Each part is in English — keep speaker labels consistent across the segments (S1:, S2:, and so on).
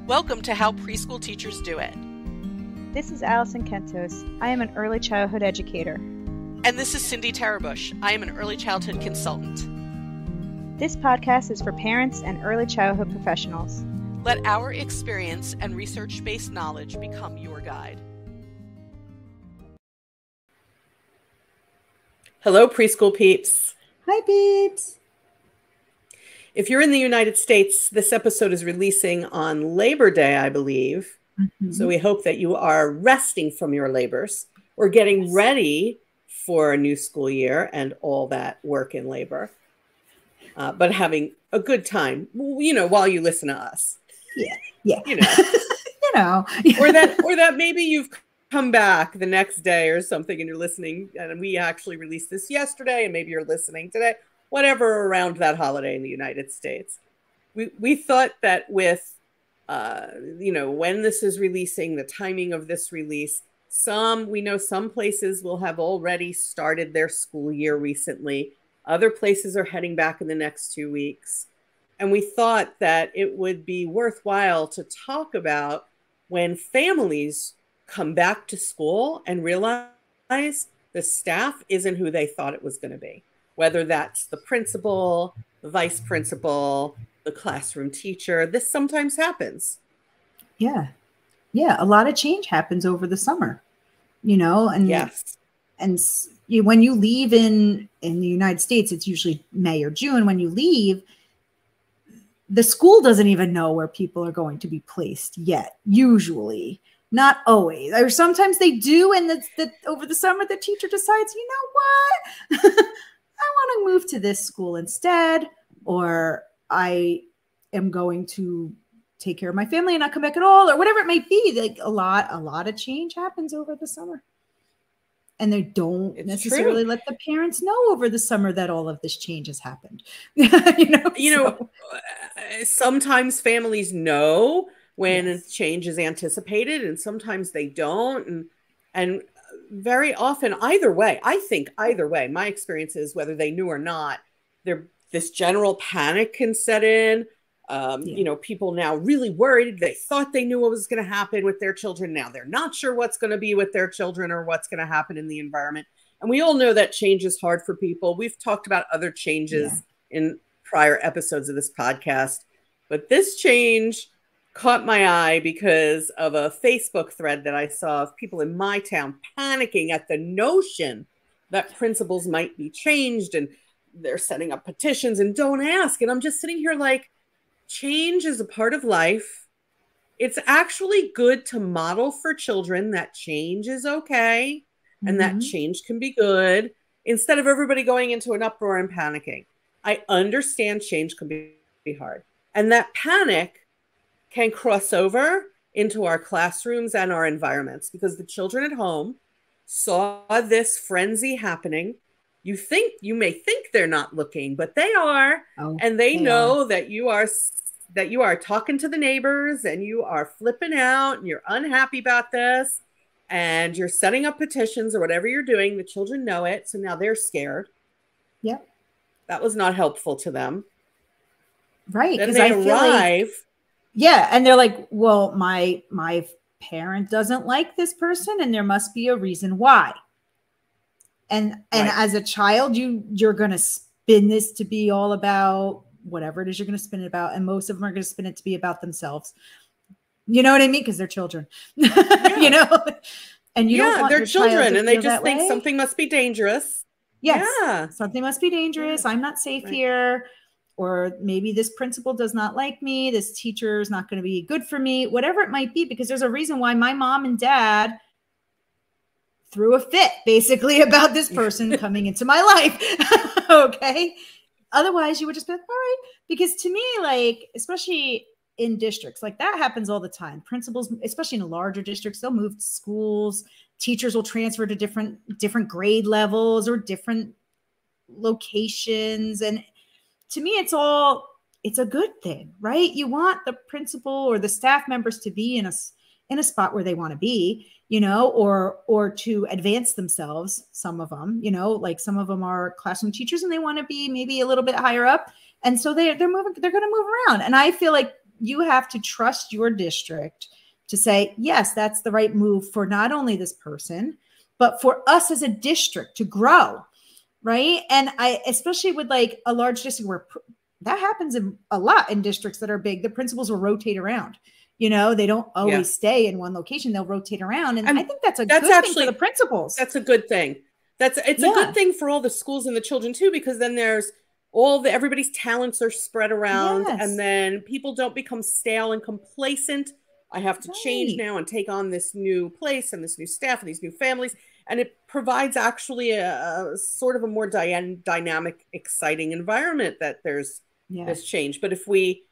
S1: Welcome to How Preschool Teachers Do It.
S2: This is Alison Kentos. I am an early childhood educator.
S1: And this is Cindy Tarabush. I am an early childhood consultant.
S2: This podcast is for parents and early childhood professionals.
S1: Let our experience and research-based knowledge become your guide. Hello, preschool peeps.
S3: Hi, peeps.
S1: If you're in the United States, this episode is releasing on Labor Day, I believe. Mm-hmm. So we hope that you are resting from your labors or getting ready for a new school year and all that work in labor, but having a good time, while you listen to us.
S3: Yeah.
S1: or that maybe you've come back the next day or something and you're listening, and we actually released this yesterday and maybe you're listening today. Whatever around that holiday in the United States. We thought that with, when this is releasing, the timing of this release, we know some places will have already started their school year recently. Other places are heading back in the next 2 weeks. And we thought that it would be worthwhile to talk about when families come back to school and realize the staff isn't who they thought it was going to be. Whether that's the principal, the vice principal, the classroom teacher, this sometimes happens.
S3: Yeah. A lot of change happens over the summer, and
S1: yes.
S3: And when you leave in the United States, it's usually May or June. When you leave, the school doesn't even know where people are going to be placed yet, usually. Not always. Or sometimes they do, and over the summer, the teacher decides, you know what? I want to move to this school instead, or I am going to take care of my family and not come back at all, or whatever it might be. Like a lot of change happens over the summer. And they don't necessarily let the parents know over the summer that all of this change has happened.
S1: Sometimes families know when change is anticipated, and sometimes they don't. And very often, either way, my experience is whether they knew or not, this general panic can set in. People now really worried. They thought they knew what was going to happen with their children. Now they're not sure what's going to be with their children or what's going to happen in the environment. And we all know that change is hard for people. We've talked about other changes in prior episodes of this podcast, but this change caught my eye because of a Facebook thread that I saw of people in my town panicking at the notion that principals might be changed, and they're setting up petitions and don't ask. And I'm just sitting here like, change is a part of life. It's actually good to model for children that change is okay and that change can be good, instead of everybody going into an uproar and panicking. I understand change can be hard, and that panic can cross over into our classrooms and our environments, because the children at home saw this frenzy happening. You may think they're not looking, but they are. And they know that you are talking to the neighbors and you are flipping out and you're unhappy about this and you're setting up petitions or whatever you're doing. The children know it. So now they're scared.
S3: Yep.
S1: That was not helpful to them.
S3: Right.
S1: Then they arrive.
S3: And they're like, well, my parent doesn't like this person and there must be a reason why. And as a child, you're going to spin this to be all about whatever it is you're going to spin it about. And most of them are going to spin it to be about themselves. You know what I mean? Because they're children, and you don't want
S1: they're
S3: your
S1: children and they just think
S3: way.
S1: Something must be dangerous.
S3: Yes.
S1: Yeah.
S3: Something must be dangerous. I'm not safe here. Or maybe this principal does not like me. This teacher is not going to be good for me, whatever it might be, because there's a reason why my mom and dad threw a fit basically about this person coming into my life. Okay. Otherwise you would just be like, all right. Because to me, like, especially in districts, like that happens all the time. Principals, especially in larger districts, they'll move to schools. Teachers will transfer to different grade levels or different locations. And to me, it's a good thing, right? You want the principal or the staff members to be in a spot where they want to be, or to advance themselves. Some of them, like some of them are classroom teachers and they want to be maybe a little bit higher up. And so they're going to move around. And I feel like you have to trust your district to say, yes, that's the right move for not only this person, but for us as a district to grow. Right. And especially with like a large district where that happens a lot in districts that are big, the principals will rotate around. You know, they don't always stay in one location. They'll rotate around. And I think that's good thing for the principals.
S1: That's a good thing. It's a good thing for all the schools and the children too, because then there's everybody's talents are spread around, and then people don't become stale and complacent. I have to change now and take on this new place and this new staff and these new families. And it provides actually a sort of a more dynamic, exciting environment that there's this change. But if we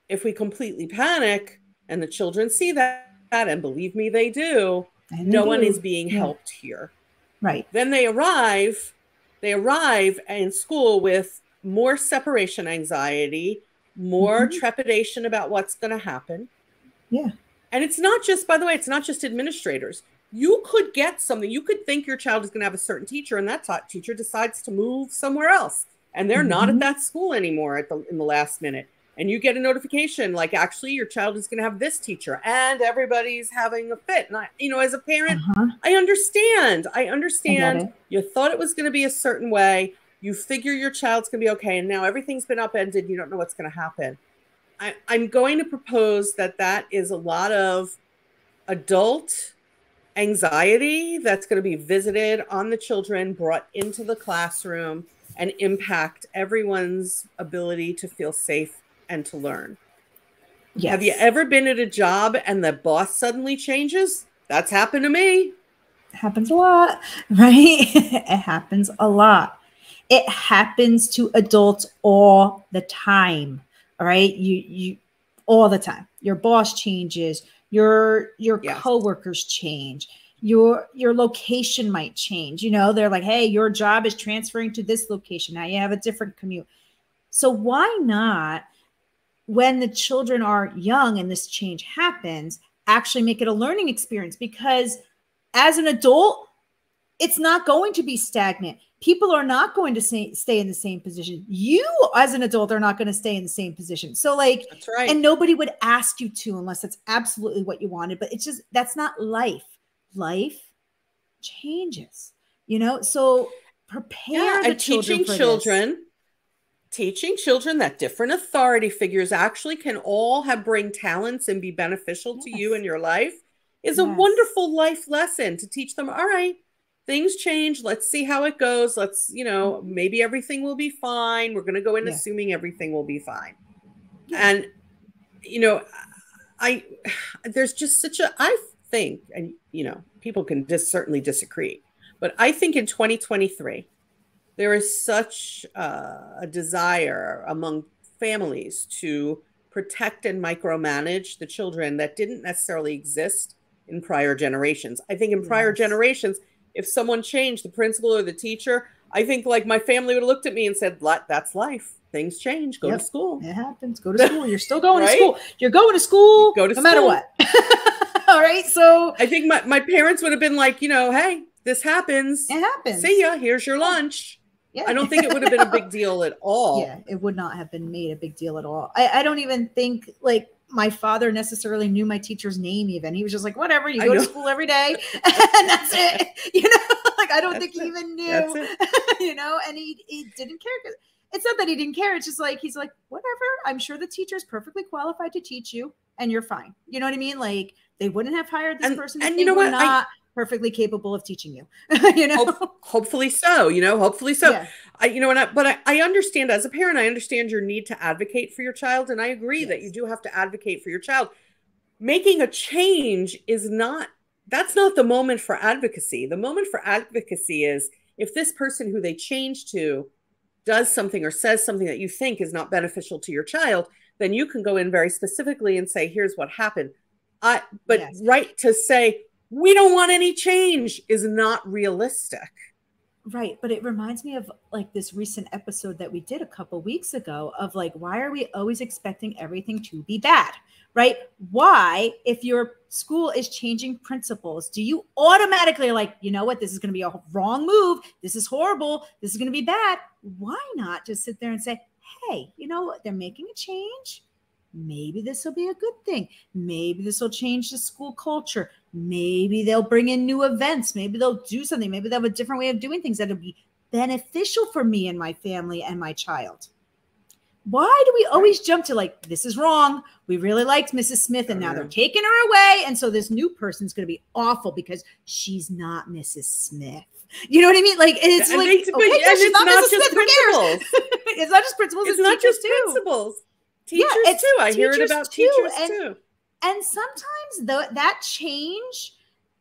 S1: completely panic and the children see that, and believe me, they do, no one is being helped here.
S3: Right.
S1: Then they arrive in school with more separation anxiety, more trepidation about what's going to happen.
S3: Yeah.
S1: And it's not just, by the way, it's not just administrators. You could get something. You could think your child is going to have a certain teacher, and that teacher decides to move somewhere else, and they're not at that school anymore in the last minute. And you get a notification like, actually, your child is going to have this teacher, and everybody's having a fit. And as a parent, I understand. You thought it was going to be a certain way. You figure your child's going to be okay, and now everything's been upended. You don't know what's going to happen. I'm going to propose that is a lot of adult anxiety that's going to be visited on the children, brought into the classroom, and impact everyone's ability to feel safe and to learn. Yes. Have you ever been at a job and the boss suddenly changes? That's happened to me.
S3: It happens a lot, right? It happens a lot. It happens to adults all the time. All right. You all the time. Your boss changes, your coworkers change, your location might change. They're like, hey, your job is transferring to this location. Now you have a different commute. So why not, when the children are young and this change happens, actually make it a learning experience? Because as an adult, it's not going to be stagnant. People are not going to stay in the same position. You, as an adult, are not going to stay in the same position. So
S1: that's right.
S3: And nobody would ask you to, unless that's absolutely what you wanted. But it's just, that's not life. Life changes, so prepare the children for this.
S1: Teaching children that different authority figures actually can all bring talents and be beneficial to you in your life is a wonderful life lesson to teach them. All right, things change. Let's see how it goes. Let's, maybe everything will be fine. We're going to go in assuming everything will be fine. And, there's just such I think, and, people can certainly disagree, but I think in 2023, there is such a desire among families to protect and micromanage the children that didn't necessarily exist in prior generations. I think in prior generations, if someone changed, the principal or the teacher, I think like my family would have looked at me and said, that's life. Things change. Go to school.
S3: It happens. Go to school. You're still going to school. You're going to school no matter what. All right. So
S1: I think my parents would have been like, hey, this happens.
S3: It happens.
S1: See ya. Here's your lunch. Yeah. I don't think it would have been a big deal at all.
S3: Yeah, it would not have been made a big deal at all. I don't even think like my father necessarily knew my teacher's name even. He was just like, whatever, you go to school every day and that's it. Like I don't think he even knew, and he didn't care. It's not that he didn't care. It's just like, he's like, whatever. I'm sure the teacher is perfectly qualified to teach you and you're fine. You know what I mean? Like they wouldn't have hired this person.
S1: And you know what?
S3: Not perfectly capable of teaching you.
S1: Hopefully so. Hopefully so. Yeah. But I understand as a parent, I understand your need to advocate for your child, and I agree that you do have to advocate for your child. Making a change that's not the moment for advocacy. The moment for advocacy is if this person who they change to does something or says something that you think is not beneficial to your child, then you can go in very specifically and say, here's what happened. Right to say, we don't want any change is not realistic.
S3: Right. But it reminds me of like this recent episode that we did a couple weeks ago of like, why are we always expecting everything to be bad? Right. Why, if your school is changing principals, do you automatically like, you know what, this is going to be a wrong move. This is horrible. This is going to be bad. Why not just sit there and say, hey, they're making a change. maybe this will be a good thing. Maybe this will change the school culture. Maybe they'll bring in new events. Maybe they'll do something. Maybe they'll have a different way of doing things that'll be beneficial for me and my family and my child. Why do we always jump to like, this is wrong? We really liked Mrs. Smith and now they're taking her away. And so this new person's going to be awful because she's not Mrs. Smith. You know what I mean? Like, it's like, okay, she's not Mrs. Smith, principals. It's not just principals.
S1: It's not just principals. Teachers too. I hear it about teachers too.
S3: And sometimes that change,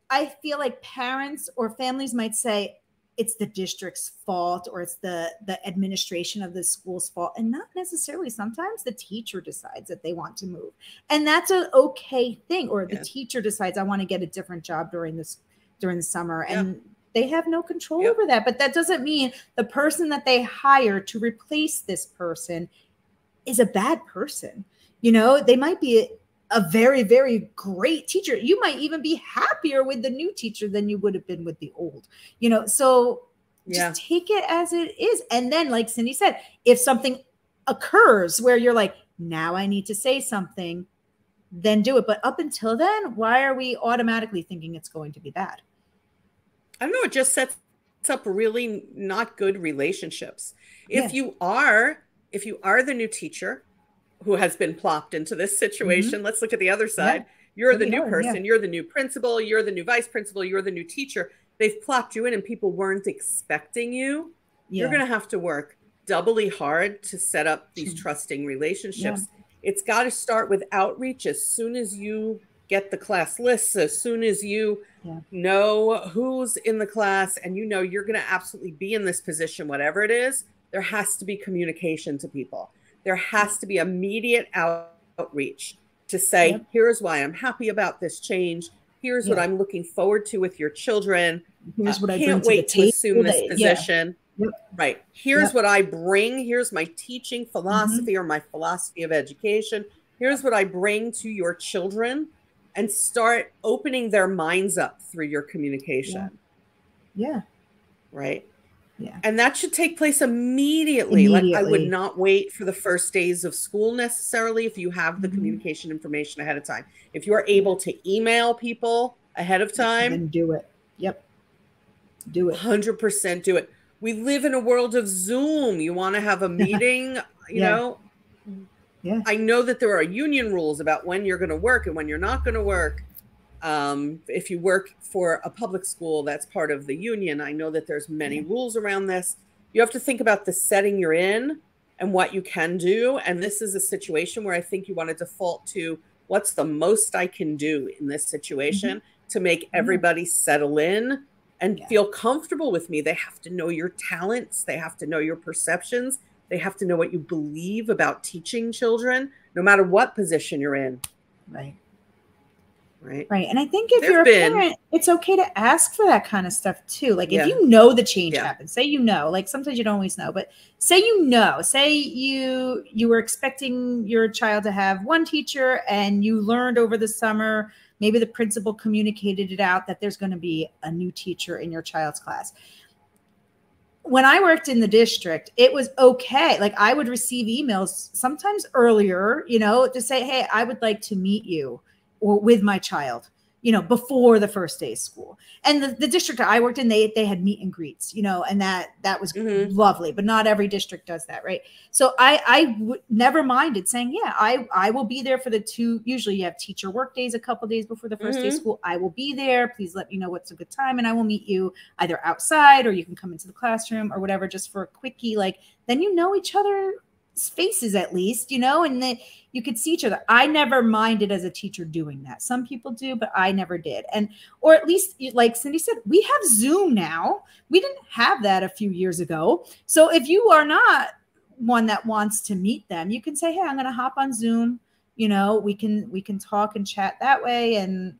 S3: I feel like parents or families might say, it's the district's fault or it's the administration of the school's fault, and not necessarily. Sometimes the teacher decides that they want to move, and that's an okay thing. Or the teacher decides I want to get a different job during the summer, and they have no control over that. But that doesn't mean the person that they hire to replace this person is a bad person. You know, they might be a very, very great teacher. You might even be happier with the new teacher than you would have been with the old, you know, so just take it as it is. And then, like Cindy said, if something occurs where you're like, now I need to say something, then do it. But up until then, why are we automatically thinking it's going to be bad?
S1: I don't know. It just sets up really not good relationships. If you are the new teacher who has been plopped into this situation, let's look at the other side. You're the new person. You're the new principal. You're the new vice principal. You're the new teacher. They've plopped you in and people weren't expecting you. You're going to have to work doubly hard to set up these trusting relationships. It's got to start with outreach. As soon as you get the class lists, as soon as you know who's in the class and you know you're going to absolutely be in this position, whatever it is, there has to be communication to people. There has to be immediate outreach to say, here's why I'm happy about this change. Here's what I'm looking forward to with your children.
S3: Here's what I
S1: can't wait to assume this position. Right. Here's what I bring. Here's my teaching philosophy or my philosophy of education. Here's what I bring to your children, and start opening their minds up through your communication. Right. Yeah. And that should take place immediately. Like, I would not wait for the first days of school necessarily if you have the communication information ahead of time. If you are able to email people ahead of time,
S3: then do it. Do it.
S1: 100% do it. We live in a world of Zoom. You want to have a meeting, you know? I know that there are union rules about when you're going to work and when you're not going to work. If you work for a public school, that's part of the union. I know that there's many rules around this. You have to think about the setting you're in and what you can do. And this is a situation where I think you want to default to what's the most I can do in this situation to make everybody settle in and feel comfortable with me. They have to know your talents. They have to know your perceptions. They have to know what you believe about teaching children, no matter what position you're in.
S3: Right. And I think if you're a parent, it's okay to ask for that kind of stuff too. Like if you know the change happened, say, you know, like sometimes you don't always know, but say, say you were expecting your child to have one teacher and you learned over the summer, maybe the principal communicated it out that there's going to be a new teacher in your child's class. When I worked in the district, it was okay. Like I would receive emails sometimes earlier, you know, to say, hey, I would like to meet you or with my child, you know, before the first day of school. And the district I worked in, they had meet and greets, you know, and that was lovely, but not every district does that. Right. So I never minded saying, I will be there for the two. Usually you have teacher work days a couple days before the first day of school. I will be there. Please let me know what's a good time. And I will meet you either outside or you can come into the classroom or whatever, just for a quickie. Like, then you know each other's faces at least, you know, and then you could see each other. I never minded as a teacher doing that. Some people do, but I never did. And, or at least like Cindy said, we have Zoom now. We didn't have that a few years ago. So if you are not one that wants to meet them, you can say, hey, I'm going to hop on Zoom. You know, we can talk and chat that way. And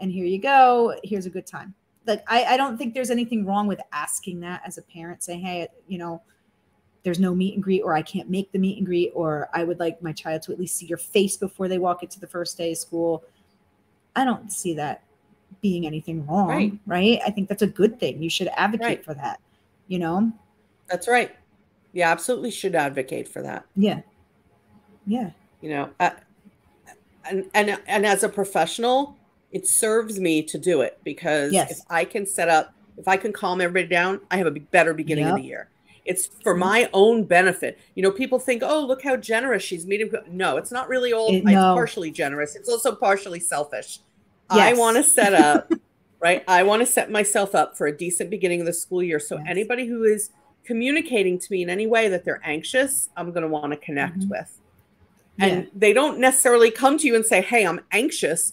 S3: here you go. Here's a good time. Like, I don't think there's anything wrong with asking that as a parent, saying, hey, you know, there's no meet and greet, or I can't make the meet and greet, or I would like my child to at least see your face before they walk into the first day of school. I don't see that being anything wrong, right? I think that's a good thing. You should advocate for that, you know?
S1: That's right. You absolutely should advocate for that.
S3: Yeah.
S1: You know, and as a professional, it serves me to do it because if
S3: Yes.
S1: I can if I can calm everybody down, I have a better beginning of the
S3: Yep.
S1: year. It's for
S3: Yep.
S1: my own benefit. You know, people think, oh, look how generous she's meeting. No, it's not really all, it's
S3: No.
S1: partially generous. It's also partially selfish. I want to
S3: Yes.
S1: set up, right? I want to set myself up for a decent beginning of the school year. So
S3: Yes.
S1: anybody who is communicating to me in any way that they're anxious, I'm going to want to connect with. And they don't necessarily come to you and say, hey, I'm anxious.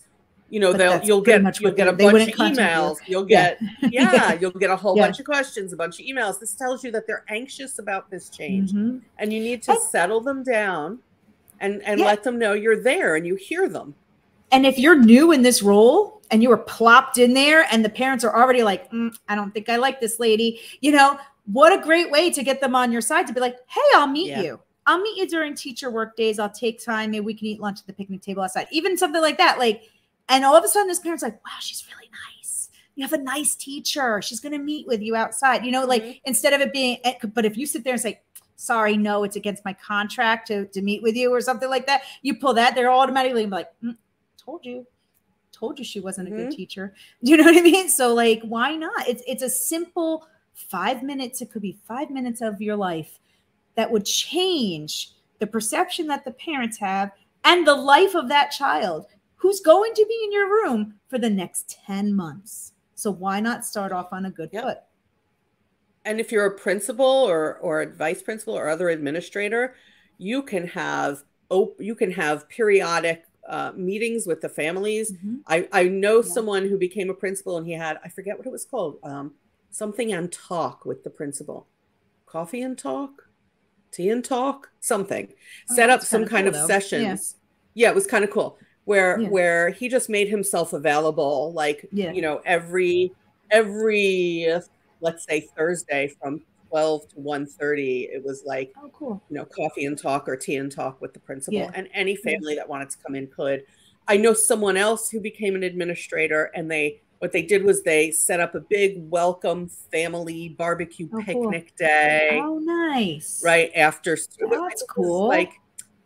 S1: You know, you'll get a bunch of emails. You'll get, you'll get a whole bunch of questions, a bunch of emails. This tells you that they're anxious about this change. And you need to settle them down and let them know you're there and you hear them.
S3: And if you're new in this role and you were plopped in there and the parents are already like, I don't think I like this lady, you know, what a great way to get them on your side to be like, hey, I'll meet you. I'll meet you during teacher work days. I'll take time. Maybe we can eat lunch at the picnic table outside. Even something like that. Like, and all of a sudden this parent's like, wow, she's really nice. You have a nice teacher. She's going to meet with you outside. You know, like instead of it being, but if you sit there and say, sorry, no, it's against my contract to meet with you or something like that, you pull that, they're automatically like, told you she wasn't a good teacher. You know what I mean? So like, why not? It's a simple 5 minutes. It could be 5 minutes of your life that would change the perception that the parents have and the life of that child who's going to be in your room for the next 10 months. So why not start off on a good foot?
S1: And if you're a principal or a vice principal or other administrator, you can have periodic meetings with the families. I know someone who became a principal and he had, I forget what it was called, something and talk with the principal. Coffee and talk? Tea and talk, something. Set up some kind of sessions. Yeah, it was kind of cool. Where he just made himself available, like you know, every let's say Thursday from 12 to 1:30. It was like, you know, coffee and talk or tea and talk with the principal, and any family that wanted to come in could. I know someone else who became an administrator, and what they did was they set up a big welcome family barbecue picnic day.
S3: Oh, nice.
S1: Right after.
S3: That's cool.
S1: Like,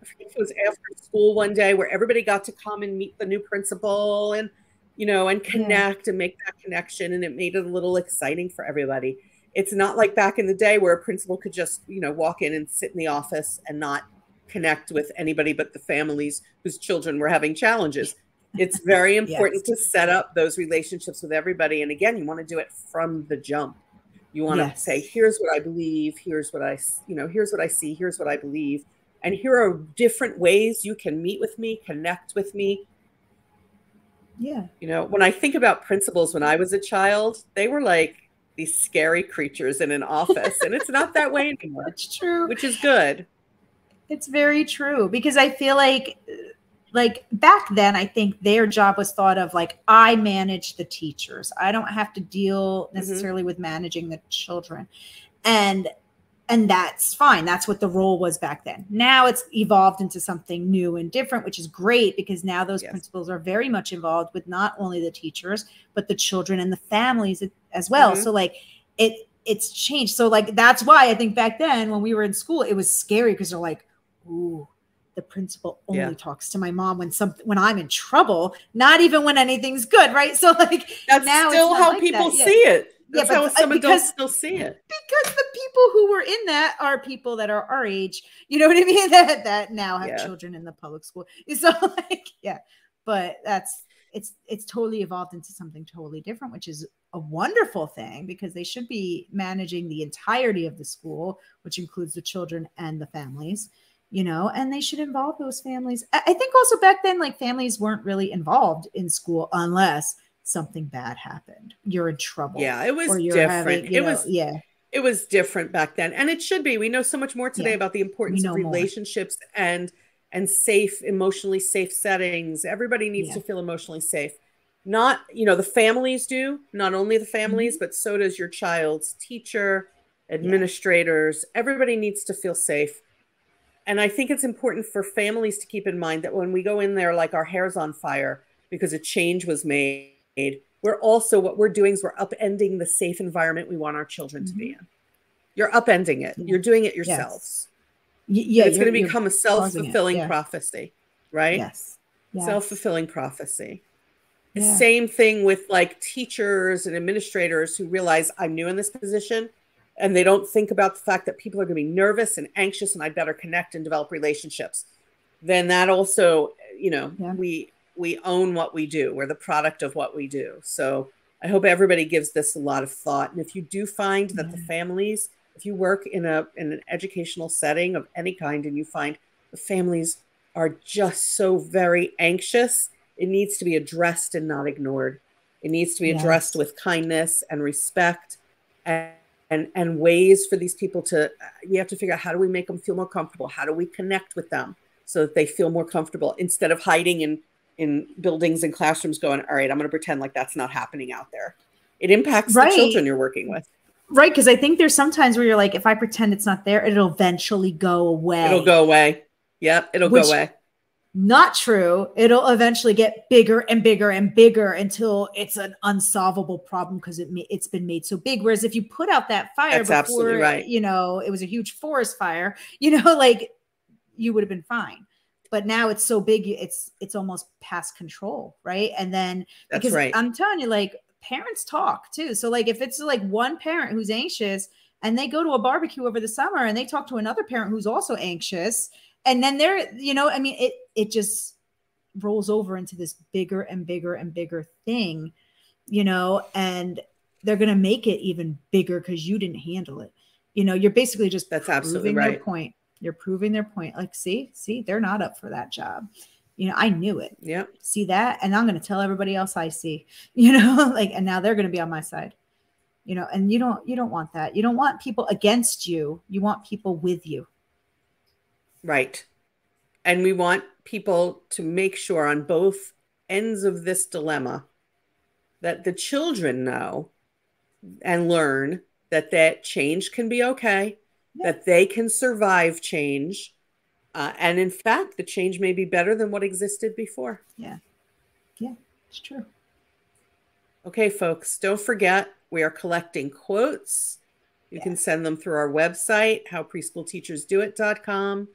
S1: I think it was after school one day where everybody got to come and meet the new principal and, you know, and connect and make that connection. And it made it a little exciting for everybody. It's not like back in the day where a principal could just, you know, walk in and sit in the office and not connect with anybody but the families whose children were having challenges. It's very important to set up those relationships with everybody. And again, you want to do it from the jump. You want to say, here's what I believe. Here's what here's what I see. Here's what I believe. And here are different ways you can meet with me, connect with me.
S3: Yeah.
S1: You know, when I think about principals, when I was a child, they were like these scary creatures in an office. And it's not that way anymore.
S3: It's true.
S1: Which is good.
S3: It's very true. Because I feel like back then, I think their job was thought of like, I manage the teachers. I don't have to deal necessarily with managing the children. And that's fine. That's what the role was back then. Now it's evolved into something new and different, which is great because now those principals are very much involved with not only the teachers, but the children and the families as well. So like it's changed. So like, that's why I think back then when we were in school, it was scary because they're like, ooh, the principal only talks to my mom when I'm in trouble, not even when anything's good. Right. So like
S1: that's
S3: now
S1: still how people see it. That's how some adults still see it.
S3: Because the people who were in that are people that are our age, you know what I mean? That now have children in the public school. So like, but it's totally evolved into something totally different, which is a wonderful thing because they should be managing the entirety of the school, which includes the children and the families. You know, and they should involve those families. I think also back then, like families weren't really involved in school unless something bad happened. You're in trouble.
S1: Yeah, it was different. It was different back then. And it should be. We know so much more today about the importance of relationships and safe, emotionally safe settings. Everybody needs to feel emotionally safe. Not, you know, the families do, not only the families, but so does your child's teacher, administrators. Everybody needs to feel safe. And I think it's important for families to keep in mind that when we go in there, like our hair's on fire because a change was made, what we're doing is we're upending the safe environment we want our children to be in. You're upending it. You're doing it yourselves.
S3: Yeah.
S1: It's going to become a self-fulfilling prophecy. right?
S3: Yes. Yes.
S1: Self-fulfilling prophecy. The
S3: Yeah.
S1: same thing with like teachers and administrators who realize I'm new in this position and they don't think about the fact that people are going to be nervous and anxious and I better connect and develop relationships. Then that also, you know,
S3: Yeah.
S1: we own what we do. We're the product of what we do. So I hope everybody gives this a lot of thought. And if you do find that the families, if you work in an educational setting of any kind and you find the families are just so very anxious, it needs to be addressed and not ignored. It needs to be addressed with kindness and respect and ways for these people to, you have to figure out how do we make them feel more comfortable? How do we connect with them so that they feel more comfortable instead of hiding in buildings and classrooms going, all right, I'm going to pretend like that's not happening out there. It impacts the children you're working with.
S3: Right. Because I think there's sometimes where you're like, if I pretend it's not there, it'll eventually go away.
S1: It'll go away. Yep. It'll go away.
S3: Not true. It'll eventually get bigger and bigger and bigger until it's an unsolvable problem because it's been made so big. Whereas if you put out that fire
S1: That's absolutely right.
S3: You know, it was a huge forest fire, you know, like you would have been fine. But now it's so big, it's almost past control, right? And then because I'm telling you, like parents talk too. So like if it's like one parent who's anxious and they go to a barbecue over the summer and they talk to another parent who's also anxious, and then they're, you know, I mean, it just rolls over into this bigger and bigger and bigger thing, you know, and they're going to make it even bigger because you didn't handle it. You know, you're basically just proving their point. You're proving their point. Like, see, they're not up for that job. You know, I knew it.
S1: Yeah.
S3: See that? And I'm going to tell everybody else I see, you know, like, and now they're going to be on my side, you know, and you don't want that. You don't want people against you. You want people with you.
S1: Right. And we want people to make sure on both ends of this dilemma that the children know and learn that change can be okay, that they can survive change. And in fact, the change may be better than what existed before.
S3: Yeah. Yeah, it's true.
S1: Okay, folks, don't forget, we are collecting quotes. You can send them through our website, howpreschoolteachersdoit.com.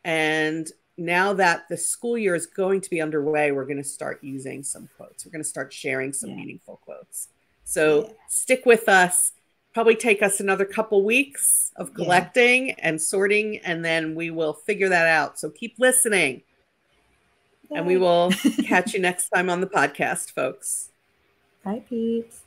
S1: And now that the school year is going to be underway, we're going to start using some quotes. We're going to start sharing some meaningful quotes. So stick with us. Probably take us another couple weeks of collecting and sorting, and then we will figure that out. So keep listening. And we will catch you next time on the podcast, folks.
S3: Bye, peeps.